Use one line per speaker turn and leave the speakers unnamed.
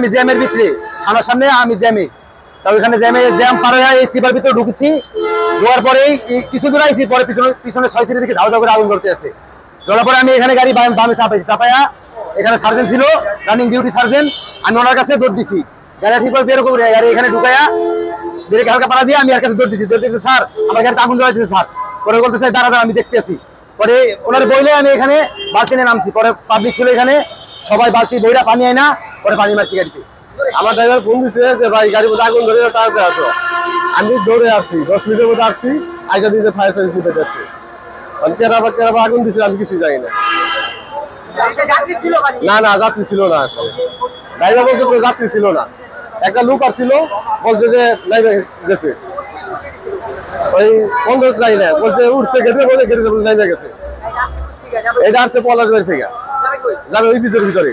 আমি জ্যামের ভিতরে আমার সামনে আমি জ্যামে ওইখানে জ্যাম পার হয়ে এই সিপার ভিতরে ঢুকেছি। ঢোকার পরেই কিছু দূর আইছি, পরে পিছনে 6 সিটের দিকে ধাও ধাও করে আগুন ধরতে আছে। ধরার পরে আমি এখানে গাড়ি বামে চাপাইয়া এখানে সার্জেন্ট ছিল, রানিং ডিউটি সার্জেন্ট, আমি ওনার কাছে দৌড় দিছি। গাড়ি ঠিক করে বের করে গাড়ি এখানে ঢুকাইয়া ব্রেক হালকা পাড়া দিয়ে আমি আর কাছে দৌড় দিছি। স্যার আমার গাড়িতে আগুন জ্বলাইছে স্যার। পরে বলতেছে দাঁড়া দাঁড়া আমি দেখতে আসি। পরে ওনার বইলে আমি এখানে বালতি নিয়ে নামছি। পরে পাবলিক ছিল এখানে, সবাই বালতি বইরা পানি আয় না, পরে পানি মারছি গাড়িতে।
আমার ড্রাইভার ফোন দিচ্ছে যে ভাই গাড়ির মধ্যে আগুন ধরে তাড়াতাড়ি আসো। আমি দৌড়ে আসছি, 10 মিনিটের মধ্যে আসছি, আগে দিতে ফায়ার সার্ভিস নিতে যাচ্ছি। কেরাবা আগুন দিচ্ছে আমি কিছু জানি না। না না যাত্রী ছিল না, ড্রাইভার বলছে কোনো যাত্রী ছিল না, একটা লোক আসছিল বলছে যে নাইবে গেছে, ওই বন্ধ যাই না বলছে উঠছে গেটে বলে গেটে নাইবে গেছে। এটা আসছে পলাশবাড়ি থেকে, যাবে ওই ভিতরে।